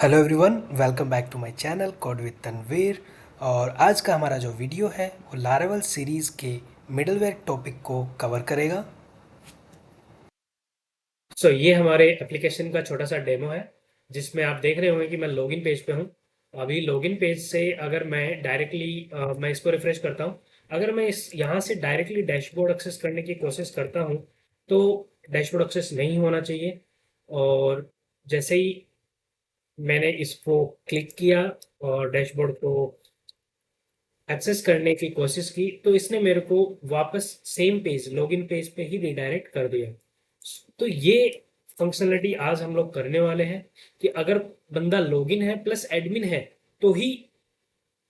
Hello everyone, welcome back to my channel code with Tanveer. और आज का हमारा जो वीडियो है वो लारावेल सीरीज़ के मिडलवेयर टॉपिक को कवर करेगा। ये हमारे एप्लीकेशन का छोटा सा डेमो है जिसमें आप देख रहे होंगे कि मैं लॉगिन पेज पे हूँ। अभी लॉगिन पेज से अगर मैं डायरेक्टली मैं इसको रिफ्रेश करता हूँ। अगर मैं इस यहाँ से डायरेक्टली डैशबोर्ड एक्सेस करने की कोशिश करता हूँ तो डैशबोर्ड एक्सेस नहीं होना चाहिए। और जैसे ही मैंने इसको क्लिक किया और डैशबोर्ड को एक्सेस करने की कोशिश की तो इसने मेरे को वापस सेम पेज लॉगिन पेज पे ही रिडायरेक्ट कर दिया। तो ये फंक्शनलिटी आज हम लोग करने वाले हैं कि अगर बंदा लॉगिन है प्लस एडमिन है तो ही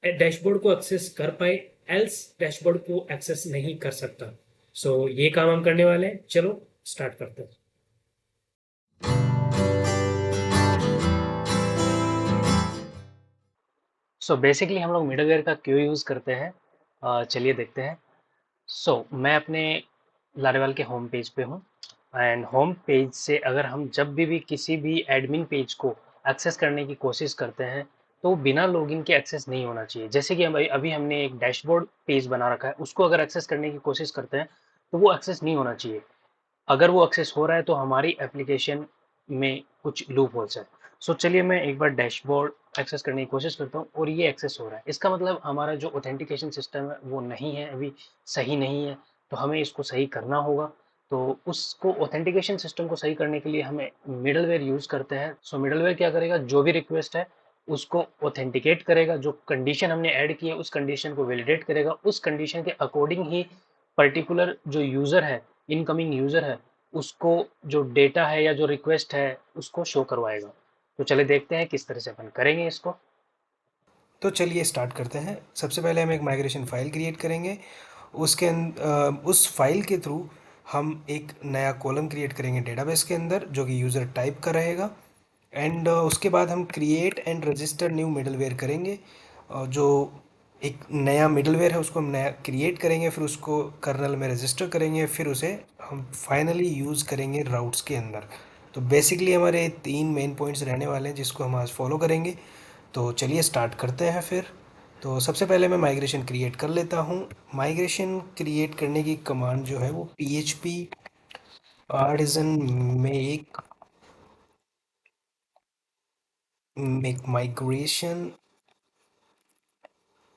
डैशबोर्ड को एक्सेस कर पाए, एल्स डैशबोर्ड को एक्सेस नहीं कर सकता। ये काम हम करने वाले हैं। चलो स्टार्ट करते हैं। बेसिकली हम लोग मिडलवेयर का क्यों यूज़ करते हैं, चलिए देखते हैं। मैं अपने लारेवल के होम पेज पे हूँ। एंड होम पेज से अगर हम जब भी किसी भी एडमिन पेज को एक्सेस करने की कोशिश करते हैं तो बिना लॉगिन के एक्सेस नहीं होना चाहिए। जैसे कि हम अभी हमने एक डैशबोर्ड पेज बना रखा है, उसको अगर एक्सेस करने की कोशिश करते हैं तो वो एक्सेस नहीं होना चाहिए। अगर वो एक्सेस हो रहा है तो हमारी एप्लीकेशन में कुछ लूप होल्स है। चलिए मैं एक बार डैशबोर्ड एक्सेस करने की कोशिश करता हूँ और ये एक्सेस हो रहा है। इसका मतलब हमारा जो ऑथेंटिकेशन सिस्टम है वो नहीं है, अभी सही नहीं है। तो हमें इसको सही करना होगा। तो उसको ऑथेंटिकेशन सिस्टम को सही करने के लिए हमें मिडलवेयर यूज़ करते हैं। मिडलवेयर क्या करेगा, जो भी रिक्वेस्ट है उसको ऑथेंटिकेट करेगा, जो कंडीशन हमने ऐड की है उस कंडीशन को वैलिडेट करेगा, उस कंडीशन के अकॉर्डिंग ही पर्टिकुलर जो यूज़र है, इनकमिंग यूज़र है, उसको जो डेटा है या जो रिक्वेस्ट है उसको शो करवाएगा। तो चले देखते हैं किस तरह से अपन करेंगे इसको। तो चलिए स्टार्ट करते हैं। सबसे पहले हम एक माइग्रेशन फ़ाइल क्रिएट करेंगे। उस फाइल के थ्रू हम एक नया कॉलम क्रिएट करेंगे डेटाबेस के अंदर, जो कि यूज़र टाइप का रहेगा। एंड उसके बाद हम create and register new middleware करेंगे। जो एक नया मिडलवेयर है उसको हम नया क्रिएट करेंगे, फिर उसको कर्नल में रजिस्टर करेंगे, फिर उसे हम फाइनली यूज़ करेंगे राउट्स के अंदर। तो बेसिकली हमारे 3 मेन पॉइंट्स रहने वाले हैं जिसको हम आज फॉलो करेंगे। तो चलिए स्टार्ट करते हैं फिर। तो सबसे पहले मैं माइग्रेशन क्रिएट कर लेता हूँ। माइग्रेशन क्रिएट करने की कमांड जो है वो PHP artisan make make migration.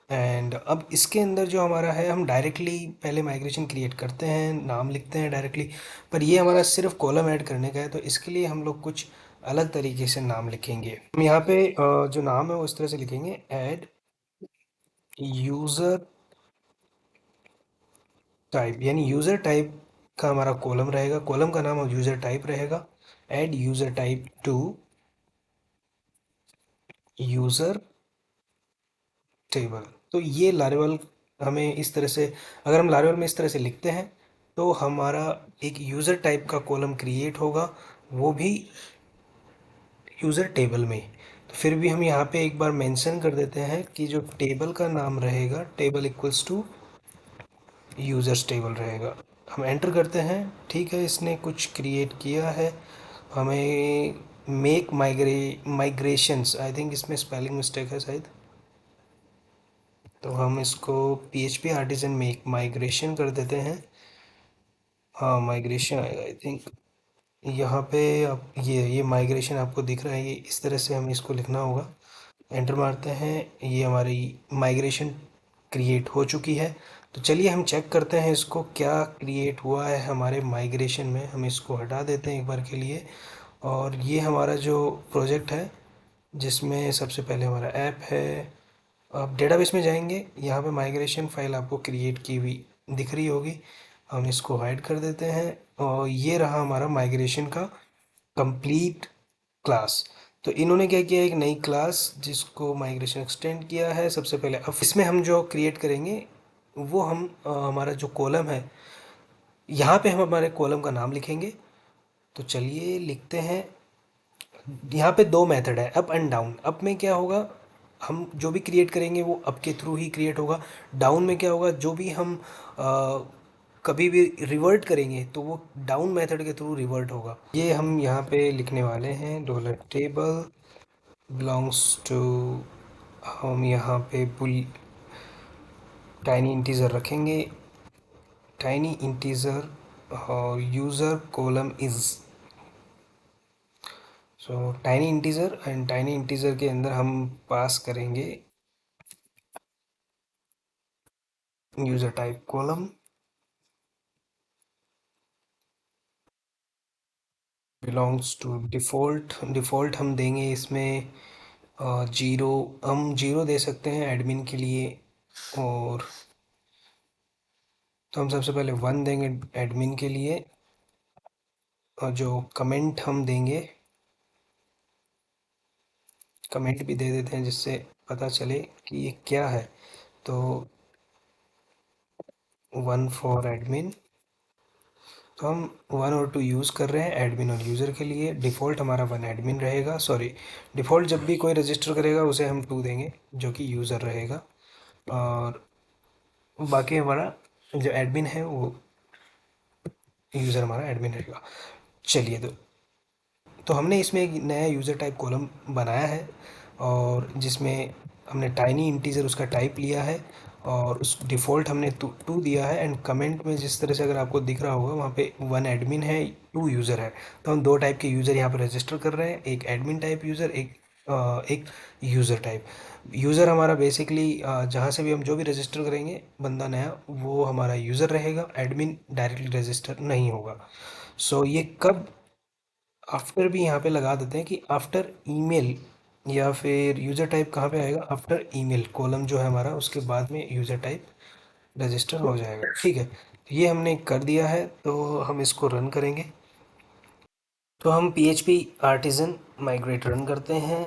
And अब इसके अंदर जो हमारा है, हम डायरेक्टली पहले माइग्रेशन क्रिएट करते हैं, नाम लिखते हैं डायरेक्टली। पर ये हमारा सिर्फ कॉलम ऐड करने का है, तो इसके लिए हम लोग कुछ अलग तरीके से नाम लिखेंगे। हम यहाँ पे जो नाम है वो इस तरह से लिखेंगे, ऐड यूज़र टाइप, यानी यूज़र टाइप का हमारा कॉलम रहेगा, कॉलम का नाम यूज़र टाइप रहेगा। Add user type two user table. तो ये लारेवल हमें इस तरह से, अगर हम लारेवल में इस तरह से लिखते हैं तो हमारा एक यूज़र टाइप का कॉलम क्रिएट होगा, वो भी यूज़र टेबल में। तो फिर भी हम यहाँ पे एक बार मेंशन कर देते हैं कि जो टेबल का नाम रहेगा, table equals to users table रहेगा। हम एंटर करते हैं। ठीक है, इसने कुछ क्रिएट किया है। हमें मेक माइग्रेशंस, आई थिंक इसमें स्पेलिंग मिस्टेक है शायद। तो हम इसको PHP आर्टिजन मेक माइग्रेशन कर देते हैं। हाँ, माइग्रेशन आएगा आई थिंक। यहाँ पे आप ये माइग्रेशन आपको दिख रहा है, ये इस तरह से हमें इसको लिखना होगा। एंटर मारते हैं। ये हमारी माइग्रेशन क्रिएट हो चुकी है। तो चलिए हम चेक करते हैं इसको क्या क्रिएट हुआ है हमारे माइग्रेशन में। हम इसको हटा देते हैं एक बार के लिए। और ये हमारा जो प्रोजेक्ट है, जिसमें सबसे पहले हमारा ऐप है। आप डेटाबेस में जाएंगे, यहाँ पे माइग्रेशन फाइल आपको क्रिएट की हुई दिख रही होगी। हम इसको हाइड कर देते हैं। और ये रहा हमारा माइग्रेशन का कंप्लीट क्लास। तो इन्होंने क्या किया, एक नई क्लास जिसको माइग्रेशन एक्सटेंड किया है। सबसे पहले अब इसमें हम जो क्रिएट करेंगे वो हम हमारा जो कॉलम है, यहाँ पे हम हमारे कॉलम का नाम लिखेंगे। तो चलिए लिखते हैं। यहाँ पे दो मेथड है, अप एंड डाउन। अप में क्या होगा, हम जो भी क्रिएट करेंगे वो अप के थ्रू ही क्रिएट होगा। डाउन में क्या होगा, जो भी हम कभी भी रिवर्ट करेंगे तो वो डाउन मेथड के थ्रू रिवर्ट होगा। ये हम यहाँ पे लिखने वाले हैं, डॉलर टेबल बिलोंग्स टू, हम यहाँ पे बुल टाइनी इंटीजर रखेंगे, टाइनी इंटीजर और user column is, so tiny integer and tiny integer के अंदर हम पास करेंगे user type column belongs to default. Default हम देंगे इसमें जीरो, हम जीरो दे सकते हैं एडमिन के लिए, और तो हम सबसे पहले वन देंगे एडमिन के लिए, और जो कमेंट हम देंगे, कमेंट भी दे देते हैं जिससे पता चले कि ये क्या है। तो वन फॉर एडमिन, तो हम वन और टू यूज़ कर रहे हैं एडमिन और यूज़र के लिए। डिफ़ॉल्ट हमारा वन एडमिन रहेगा, सॉरी, डिफ़ॉल्ट जब भी कोई रजिस्टर करेगा उसे हम टू देंगे जो कि यूज़र रहेगा, और बाकी हमारा जो एडमिन है वो यूज़र हमारा एडमिन रहेगा। चलिए, तो हमने इसमें एक नया यूज़र टाइप कॉलम बनाया है, और जिसमें हमने टाइनी इंटीजर उसका टाइप लिया है, और उस डिफ़ॉल्ट हमने टू दिया है, एंड कमेंट में जिस तरह से अगर आपको दिख रहा होगा वहाँ पे वन एडमिन है, टू यूज़र है। तो हम दो टाइप के यूज़र यहाँ पर रजिस्टर कर रहे हैं, एक एडमिन टाइप यूज़र, एक यूज़र टाइप यूज़र। हमारा बेसिकली जहाँ से भी हम जो भी रजिस्टर करेंगे बंदा नया, वो हमारा यूज़र रहेगा, एडमिन डायरेक्टली रजिस्टर नहीं होगा। सो ये कब, आफ्टर भी यहाँ पे लगा देते हैं कि आफ्टर ईमेल, या फिर यूज़र टाइप कहाँ पे आएगा, आफ्टर ईमेल कॉलम जो है हमारा, उसके बाद में यूज़र टाइप रजिस्टर हो जाएगा। ठीक है, तो ये हमने कर दिया है, तो हम इसको रन करेंगे। तो हम PHP आर्टिज़न माइग्रेट रन करते हैं।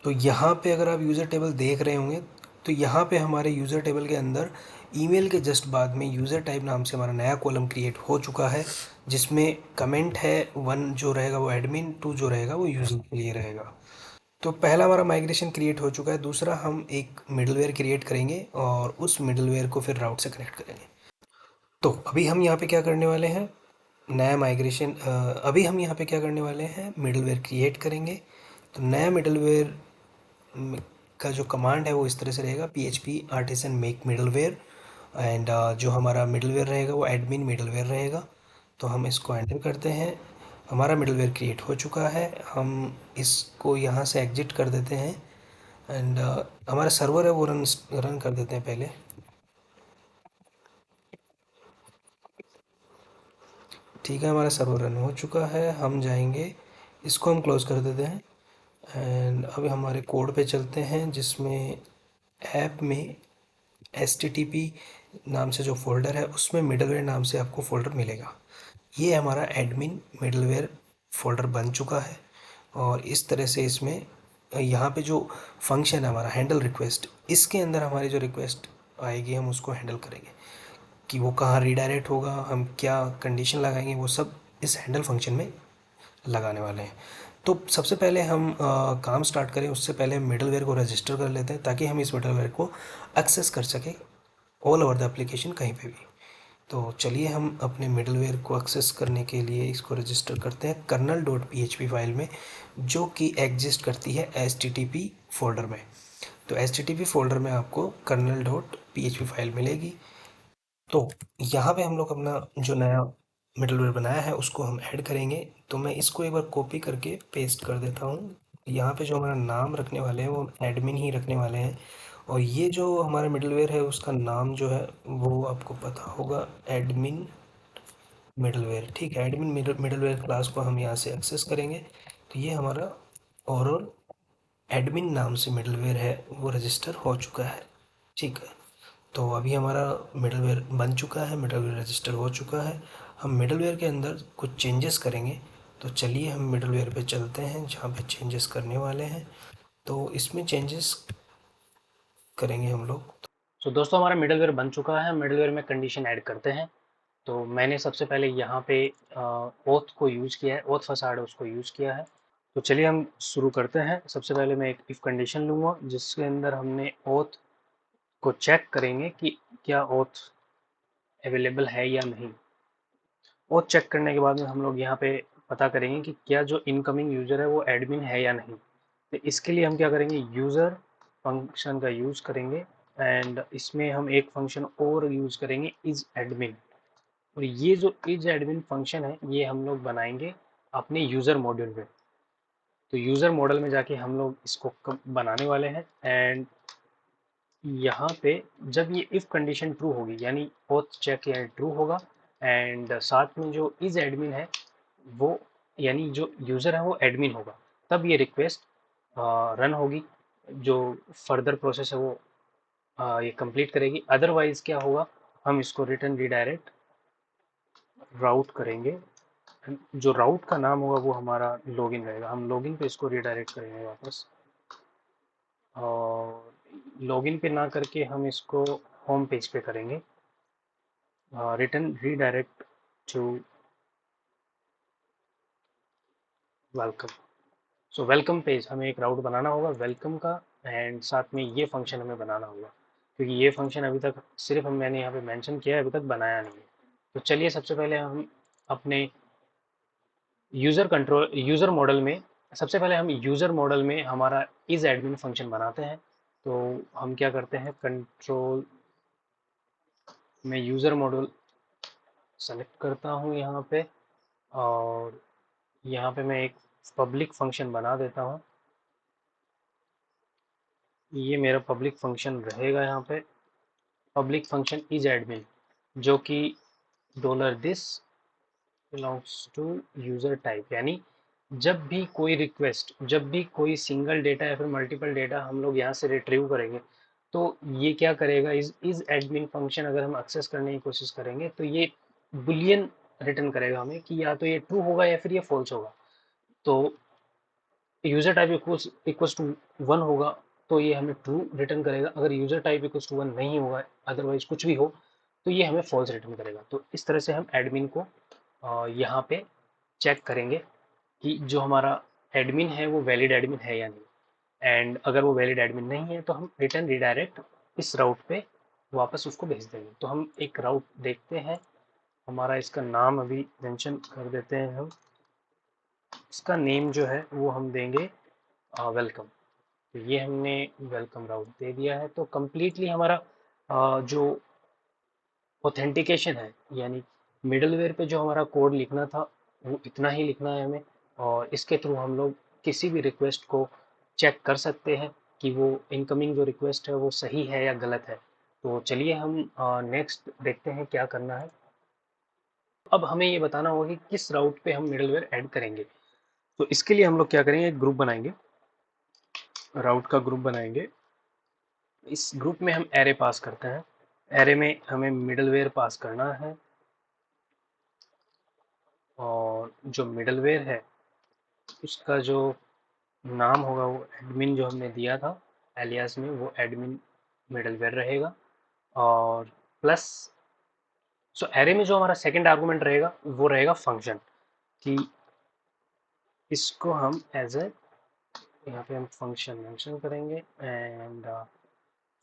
तो यहाँ पे अगर आप यूज़र टेबल देख रहे होंगे, तो यहाँ पे हमारे यूज़र टेबल के अंदर ईमेल के जस्ट बाद में यूज़र टाइप नाम से हमारा नया कॉलम क्रिएट हो चुका है, जिसमें कमेंट है, वन जो रहेगा वो एडमिन, टू जो रहेगा वो यूज़र के लिए रहेगा। तो पहला हमारा माइग्रेशन क्रिएट हो चुका है। दूसरा, हम एक मिडलवेयर क्रिएट करेंगे और उस मिडलवेयर को फिर राउट से कनेक्ट करेंगे। तो अभी हम यहाँ पे क्या करने वाले हैं, नया माइग्रेशन, अभी हम यहाँ पे क्या करने वाले हैं, मिडलवेयर क्रिएट करेंगे। तो नया मिडलवेयर का जो कमांड है वो इस तरह से रहेगा, PHP artisan make middleware, and जो हमारा मिडलवेयर रहेगा वो एडमिन मिडलवेयर रहेगा। तो हम इसको एंटर करते हैं, हमारा मिडलवेयर क्रिएट हो चुका है। हम इसको यहाँ से एग्जिट कर देते हैं, एंड हमारा सर्वर है वो रन रन कर देते हैं पहले। ठीक है, हमारा सर्वर रन हो चुका है, हम जाएंगे, इसको हम क्लोज कर देते हैं, एंड अभी हमारे कोड पे चलते हैं, जिसमें ऐप में HTTP नाम से जो फ़ोल्डर है उसमें मिडलवेयर नाम से आपको फ़ोल्डर मिलेगा। ये हमारा एडमिन मिडलवेयर फ़ोल्डर बन चुका है, और इस तरह से इसमें यहाँ पे जो फंक्शन है हमारा हैंडल रिक्वेस्ट, इसके अंदर हमारी जो रिक्वेस्ट आएगी हम उसको हैंडल करेंगे, कि वो कहाँ रीडायरेक्ट होगा, हम क्या कंडीशन लगाएंगे, वो सब इस हैंडल फंक्शन में लगाने वाले हैं। तो सबसे पहले हम काम स्टार्ट करें उससे पहले हम मिडलवेयर को रजिस्टर कर लेते हैं, ताकि हम इस मिडलवेयर को एक्सेस कर सकें ऑल ओवर द एप्लीकेशन कहीं पे भी। तो चलिए हम अपने मिडलवेयर को एक्सेस करने के लिए इसको रजिस्टर करते हैं कर्नल डॉट PHP फाइल में, जो कि एग्जिस्ट करती है HTTP फोल्डर में। तो HTTP फोल्डर में आपको कर्नल डॉट PHP फाइल मिलेगी। तो यहाँ पे हम लोग अपना जो नया मिडलवेयर बनाया है उसको हम ऐड करेंगे। तो मैं इसको एक बार कॉपी करके पेस्ट कर देता हूँ। यहाँ पे जो हमारा नाम रखने वाले हैं वो एडमिन ही रखने वाले हैं, और ये जो हमारा मिडलवेयर है उसका नाम जो है वो आपको पता होगा, एडमिन मिडलवेयर। ठीक है, एडमिन मिडलवेयर क्लास को हम यहाँ से एक्सेस करेंगे। तो ये हमारा ओवरऑल एडमिन नाम से मिडलवेयर है वो रजिस्टर हो चुका है। ठीक है, तो अभी हमारा मिडलवेयर बन चुका है, मिडलवेयर रजिस्टर हो चुका है। हम मिडलवेयर के अंदर कुछ चेंजेस करेंगे। तो चलिए हम मिडलवेयर पे चलते हैं जहाँ पे चेंजेस करने वाले हैं। तो इसमें चेंजेस करेंगे हम लोग। तो दोस्तों हमारा मिडलवेयर बन चुका है। मिडलवेयर में कंडीशन ऐड करते हैं। तो मैंने सबसे पहले यहाँ पे ओथ को यूज़ किया है, ओथ फसाड उसको यूज़ किया है। तो चलिए हम शुरू करते हैं। सबसे पहले मैं एक इफ़ कंडीशन लूँगा जिसके अंदर हमने ओथ को चेक करेंगे कि क्या ओथ अवेलेबल है या नहीं। ओथ चेक करने के बाद में हम लोग यहाँ पे पता करेंगे कि क्या जो इनकमिंग यूज़र है वो एडमिन है या नहीं। तो इसके लिए हम क्या करेंगे, यूज़र फंक्शन का यूज़ करेंगे एंड इसमें हम एक फंक्शन और यूज़ करेंगे इज एडमिन। और ये जो इज एडमिन फंक्शन है ये हम लोग बनाएंगे अपने यूज़र मॉड्यूल में। तो यूज़र मॉडल में जाके हम लोग इसको बनाने वाले हैं एंड यहाँ पे जब ये इफ़ कंडीशन ट्रू होगी यानी बोथ चेक या ट्रू होगा एंड साथ में जो इज एडमिन है वो यानी जो यूज़र है वो एडमिन होगा, तब ये रिक्वेस्ट रन होगी, जो फर्दर प्रोसेस है वो ये कंप्लीट करेगी। अदरवाइज क्या होगा, हम इसको रिटर्न रिडायरेक्ट राउट करेंगे। जो राउट का नाम होगा वो हमारा लॉगिन रहेगा, हम लॉगिन पे इसको रिडायरेक्ट करेंगे वापस। और लॉगिन पे ना करके हम इसको होम पेज पे करेंगे, return redirect to welcome. So welcome page हमें एक राउट बनाना होगा वेलकम का एंड साथ में ये फंक्शन हमें बनाना होगा, क्योंकि ये फंक्शन अभी तक सिर्फ मैंने यहाँ पे मेंशन किया है, अभी तक बनाया नहीं है। तो चलिए सबसे पहले हम अपने यूज़र मॉडल में हमारा इज एडमिन फंक्शन बनाते हैं। तो हम क्या करते हैं, कंट्रोल में यूज़र मॉडल सेलेक्ट करता हूँ यहाँ पे और यहाँ पे मैं एक पब्लिक फंक्शन बना देता हूँ। ये मेरा पब्लिक फंक्शन रहेगा यहाँ पे, पब्लिक फंक्शन इज एडमिन, जो कि $this belongs to user type, यानी जब भी कोई सिंगल डेटा या फिर मल्टीपल डेटा हम लोग यहाँ से रिट्रीव करेंगे तो ये क्या करेगा, इज एडमिन फंक्शन अगर हम एक्सेस करने की कोशिश करेंगे तो ये बुलियन रिटर्न करेगा हमें कि या तो ये ट्रू होगा या फिर ये फॉल्स होगा। तो यूजर टाइप इक्वल्स टू 1 होगा तो ये हमें ट्रू रिटर्न करेगा, अगर यूजर टाइप इक्वल्स टू 1 नहीं होगा, अदरवाइज कुछ भी हो तो ये हमें फॉल्स रिटर्न करेगा। तो इस तरह से हम एडमिन को यहाँ पे चेक करेंगे कि जो हमारा एडमिन है वो वैलिड एडमिन है या नहीं, एंड अगर वो वैलिड एडमिन नहीं है तो हम रिटर्न रिडायरेक्ट इस राउट पे वापस उसको भेज देंगे। तो हम एक राउट देखते हैं, हमारा इसका नाम अभी मेंशन कर देते हैं हम, इसका नेम जो है वो हम देंगे वेलकम। तो ये हमने वेलकम राउट दे दिया है। तो कम्प्लीटली हमारा जो ऑथेंटिकेशन है यानी मिडलवेयर पे जो हमारा कोड लिखना था वो इतना ही लिखना है हमें, और इसके थ्रू हम लोग किसी भी रिक्वेस्ट को चेक कर सकते हैं कि वो इनकमिंग जो रिक्वेस्ट है वो सही है या गलत है। तो चलिए हम नेक्स्ट देखते हैं क्या करना है। अब हमें ये बताना होगा कि किस राउट पे हम मिडलवेयर ऐड करेंगे। तो इसके लिए हम लोग क्या करेंगे, एक ग्रुप बनाएंगे, राउट का ग्रुप बनाएंगे। इस ग्रुप में हम एरे पास करते हैं, एरे में हमें मिडलवेयर पास करना है और जो मिडलवेयर है उसका जो नाम होगा वो एडमिन जो हमने दिया था एलियास में वो एडमिन मिडलवेयर रहेगा। और प्लस एरे में जो हमारा सेकंड आर्गुमेंट रहेगा वो रहेगा फंक्शन, कि इसको हम एज ए यहाँ पे हम फंक्शन मेंशन करेंगे एंड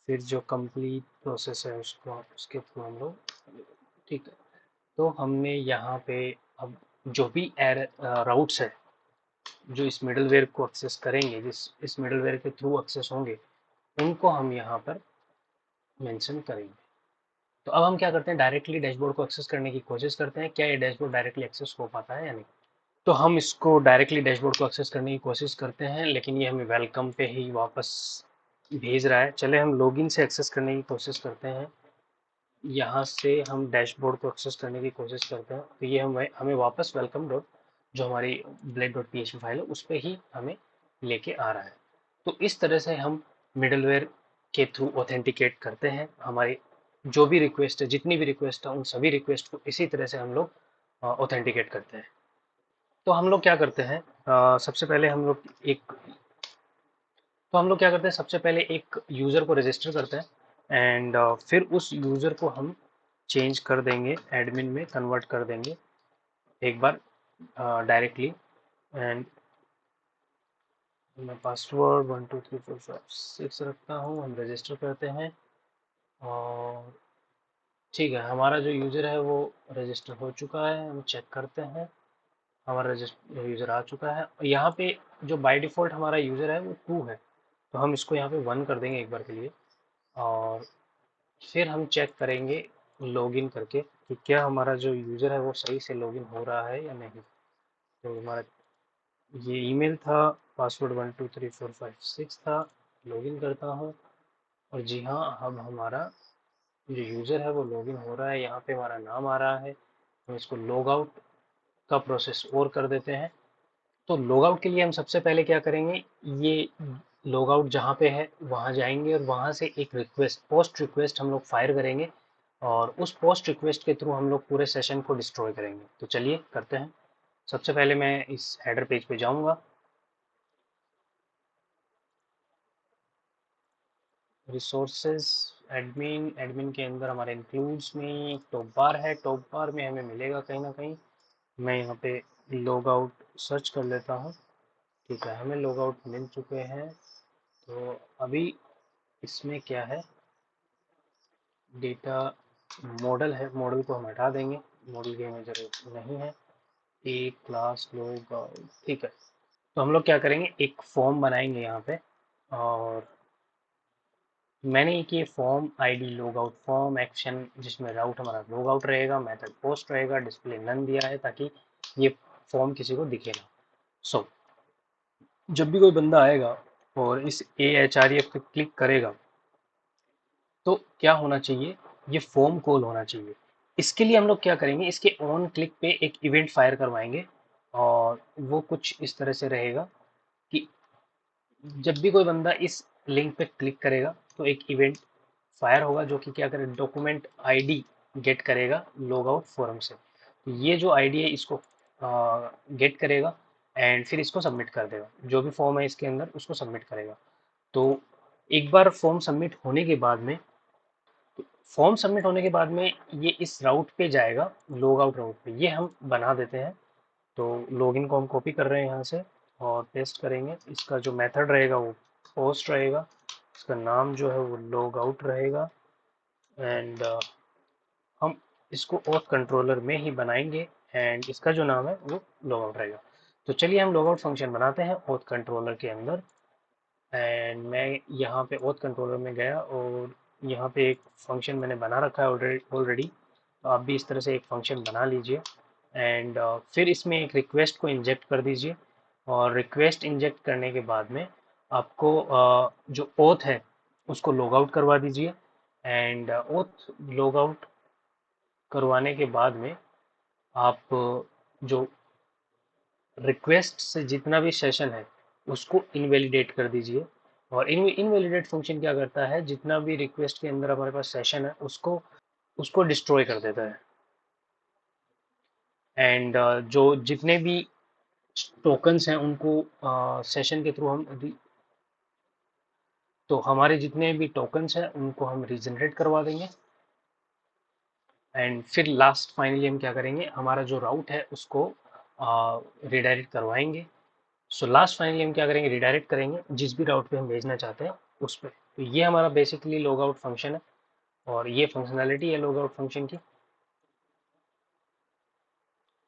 फिर जो कंप्लीट प्रोसेस है उसको उसके थ्रू हम लोग, ठीक है। तो हमने यहाँ पे अब जो भी राउट्स है जो इस मिडलवेयर को एक्सेस करेंगे, जिस इस मिडलवेयर के थ्रू एक्सेस होंगे, उनको हम यहाँ पर मेंशन करेंगे। तो अब हम क्या करते हैं, डायरेक्टली डैशबोर्ड को एक्सेस करने की कोशिश करते हैं, क्या ये डैशबोर्ड डायरेक्टली एक्सेस हो पाता है या नहीं। तो हम इसको डायरेक्टली डैशबोर्ड को एक्सेस करने की कोशिश करते हैं लेकिन ये हमें वेलकम पे ही वापस भेज रहा है। चले हम लॉगिन से एक्सेस करने की कोशिश करते हैं, यहाँ से हम डैशबोर्ड को एक्सेस करने की कोशिश करते हैं तो ये हमें वापस वेलकम डॉट जो हमारी blade.php फाइल है उस पर ही हमें लेके आ रहा है। तो इस तरह से हम मिडलवेयर के थ्रू ऑथेंटिकेट करते हैं हमारी जो भी रिक्वेस्ट है, जितनी भी रिक्वेस्ट है उन सभी रिक्वेस्ट को इसी तरह से हम लोग ऑथेंटिकेट करते हैं। तो हम लोग क्या करते हैं, सबसे पहले हम लोग एक तो हम लोग क्या करते हैं, सबसे पहले एक यूज़र को रजिस्टर करते हैं एंड फिर उस यूज़र को हम चेंज कर देंगे, एडमिन में कन्वर्ट कर देंगे एक बार डायरेक्टली। एंड मैं पासवर्ड 12345 रखता हूँ, हम रजिस्टर करते हैं और ठीक है, हमारा जो यूज़र है वो रजिस्टर हो चुका है। हम चेक करते हैं हमारा यूज़र आ चुका है। और यहाँ पे जो बाय डिफ़ॉल्ट हमारा यूज़र है वो 2 है, तो हम इसको यहाँ पे 1 कर देंगे एक बार के लिए। और फिर हम चेक करेंगे लॉगिन करके कि क्या हमारा जो यूज़र है वो सही से लॉगिन हो रहा है या नहीं। तो हमारा ये ईमेल था, पासवर्ड 123456 था, लॉगिन करता हूँ। और जी हाँ, अब हमारा जो यूज़र है वो लॉगिन हो रहा है, यहाँ पे हमारा नाम आ रहा है। हम इसको लॉग आउट का प्रोसेस और कर देते हैं। तो लॉग आउट के लिए हम सबसे पहले क्या करेंगे, ये लॉग आउट जहाँ पे है वहाँ जाएंगे और वहाँ से एक रिक्वेस्ट, पोस्ट रिक्वेस्ट हम लोग फायर करेंगे, और उस पोस्ट रिक्वेस्ट के थ्रू हम लोग पूरे सेशन को डिस्ट्रॉय करेंगे। तो चलिए करते हैं। सबसे पहले मैं इस हेडर पेज पे जाऊँगा, रिसोर्सेज, एडमिन, एडमिन के अंदर हमारे इंक्लूड्स में टॉप बार है, टॉप बार में हमें मिलेगा कहीं ना कहीं। मैं यहाँ पे लॉग आउट सर्च कर लेता हूँ। ठीक है, हमें लॉग आउट मिल चुके हैं। तो अभी इसमें क्या है, डेटा मॉडल है, मॉडल को हम हटा देंगे, मॉडल की हमें जरूरत नहीं है। एक क्लास लॉग आउट, ठीक है। तो हम लोग क्या करेंगे, एक फॉर्म बनाएंगे यहाँ पे। और मैंने एक ये form ID log out form action, जिसमें राउट हमारा लॉग आउट रहेगा, मेथड पोस्ट रहेगा, डिस्प्ले नन दिया है ताकि ये फॉर्म किसी को दिखे ना। सो जब भी कोई बंदा आएगा और इस AHREF पे क्लिक करेगा तो क्या होना चाहिए, ये फॉर्म कॉल होना चाहिए। इसके लिए हम लोग क्या करेंगे, इसके ऑन क्लिक पे एक इवेंट फायर करवाएंगे। और वो कुछ इस तरह से रहेगा कि जब भी कोई बंदा इस लिंक पे क्लिक करेगा तो एक इवेंट फायर होगा, जो कि क्या करेगा, डॉक्यूमेंट आईडी गेट करेगा लॉग आउट फॉर्म से। तो ये जो आईडी है इसको गेट करेगा एंड फिर इसको सबमिट कर देगा, जो भी फॉर्म है इसके अंदर उसको सबमिट करेगा। तो एक बार फॉर्म सबमिट होने के बाद में, फॉर्म सबमिट होने के बाद में ये इस राउट पे जाएगा, लॉग आउट राउट पे, ये हम बना देते हैं। तो लॉगिन को हम कॉपी कर रहे हैं यहाँ से और पेस्ट करेंगे। इसका जो मेथड रहेगा वो पोस्ट रहेगा, इसका नाम जो है वो लॉग आउट रहेगा। एंड हम इसको ऑथ कंट्रोलर में ही बनाएंगे एंड इसका जो नाम है वो लॉग आउट रहेगा। तो चलिए हम लॉग आउट फंक्शन बनाते हैं ऑथ कंट्रोलर के अंदर। एंड मैं यहाँ पे ऑथ कंट्रोलर में गया और यहाँ पे एक फंक्शन मैंने बना रखा है ऑलरेडी। तो आप भी इस तरह से एक फंक्शन बना लीजिए एंड फिर इसमें एक रिक्वेस्ट को इंजेक्ट कर दीजिए। और रिक्वेस्ट इंजेक्ट करने के बाद में आपको जो ओथ है उसको लॉग आउट करवा दीजिए। एंड ओथ लॉग आउट करवाने के बाद में आप जो रिक्वेस्ट से जितना भी सेशन है उसको इनवैलिडेट कर दीजिए। और इनवैलिडेट फंक्शन क्या करता है, जितना भी रिक्वेस्ट के अंदर हमारे पास सेशन है उसको उसको डिस्ट्रॉय कर देता है। एंड जो जितने भी टोकन्स हैं उनको सेशन के थ्रू हम तो हमारे जितने भी टोकन्स हैं उनको हम रीजनरेट करवा देंगे। एंड फिर लास्ट फाइनली हम क्या करेंगे, हमारा जो राउट है उसको रिडायरेक्ट करवाएंगे। सो लास्ट फाइनली हम क्या करेंगे, रिडायरेक्ट करेंगे जिस भी राउट पे हम भेजना चाहते हैं उस पर। तो ये हमारा बेसिकली लॉग आउट फंक्शन है और ये फंक्शनैलिटी है लॉग आउट फंक्शन की।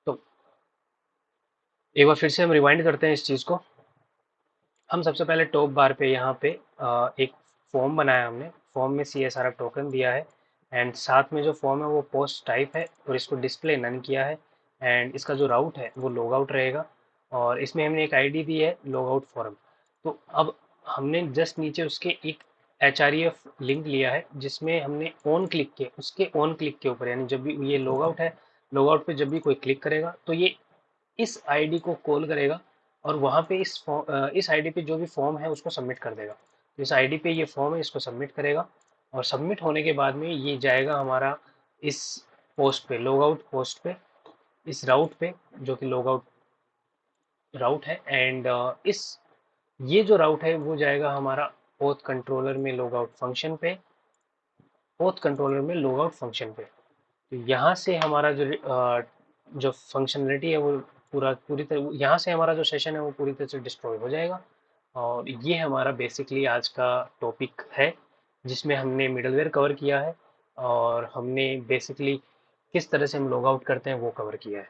तो एक बार फिर से हम रिवाइंड करते हैं इस चीज़ को। हम सबसे पहले टॉप बार पे यहाँ पे एक फॉर्म बनाया हमने, फॉर्म में CSRF टोकन दिया है एंड साथ में जो फॉर्म है वो पोस्ट टाइप है और इसको डिस्प्ले नन किया है। एंड इसका जो राउट है वो लॉग आउट रहेगा और इसमें हमने एक आईडी दी है लॉग आउट फॉर्म। तो अब हमने जस्ट नीचे उसके एक HREF लिंक लिया है जिसमें हमने ऑन क्लिक के उसके ऑन क्लिक के ऊपर, यानी जब भी ये लॉग आउट है, लॉग आउट पे जब भी कोई क्लिक करेगा तो ये इस आईडी को कॉल करेगा और वहाँ पे इस आईडी पे जो भी फॉर्म है उसको सबमिट कर देगा। तो इस आईडी पे ये फॉर्म है, इसको सबमिट करेगा और सबमिट होने के बाद में ये जाएगा हमारा इस पोस्ट पे, लॉग आउट पोस्ट पे, इस राउट पे जो कि लॉग आउट राउट है। एंड इस ये जो राउट है वो जाएगा हमारा ओथ कंट्रोलर में लॉग आउट फंक्शन पे, ओथ कंट्रोलर में लॉग आउट फंक्शन पे। तो यहाँ से हमारा जो फंक्शनलिटी है वो पूरी तरह, यहाँ से हमारा जो सेशन है वो पूरी तरह से डिस्ट्रॉय हो जाएगा। और ये हमारा बेसिकली आज का टॉपिक है जिसमें हमने मिडलवेयर कवर किया है और हमने बेसिकली किस तरह से हम लॉग आउट करते हैं वो कवर किया है।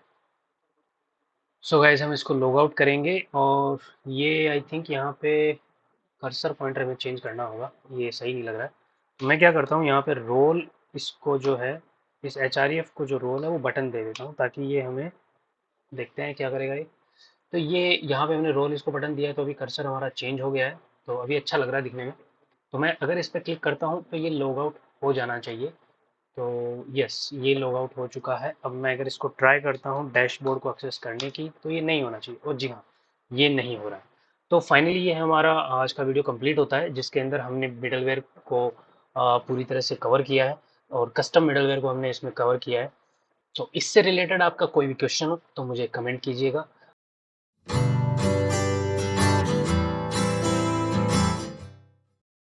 सो गाइज हम इसको लॉग आउट करेंगे और ये आई थिंक यहाँ पे कर्सर पॉइंटर में चेंज करना होगा, ये सही नहीं लग रहा है। तो मैं क्या करता हूँ यहाँ पे रोल, इसको जो है इस एच को जो रोल है वो बटन दे देता हूँ ताकि ये हमें, देखते हैं क्या करेगा ये। तो ये यहाँ पे हमने रोल इसको बटन दिया है तो अभी कर्सर हमारा चेंज हो गया है, तो अभी अच्छा लग रहा है दिखने में। तो मैं अगर इस पर क्लिक करता हूँ तो ये लॉग आउट हो जाना चाहिए। तो यस, ये लॉग आउट हो चुका है। अब मैं अगर इसको ट्राई करता हूँ डैशबोर्ड को एक्सेस करने की तो ये नहीं होना चाहिए, और जी हाँ, ये नहीं हो रहा है। तो फाइनली ये हमारा आज का वीडियो कंप्लीट होता है जिसके अंदर हमने मिडलवेयर को पूरी तरह से कवर किया है और कस्टम मिडलवेयर को हमने इसमें कवर किया है। तो इससे रिलेटेड आपका कोई भी क्वेश्चन हो तो मुझे कमेंट कीजिएगा।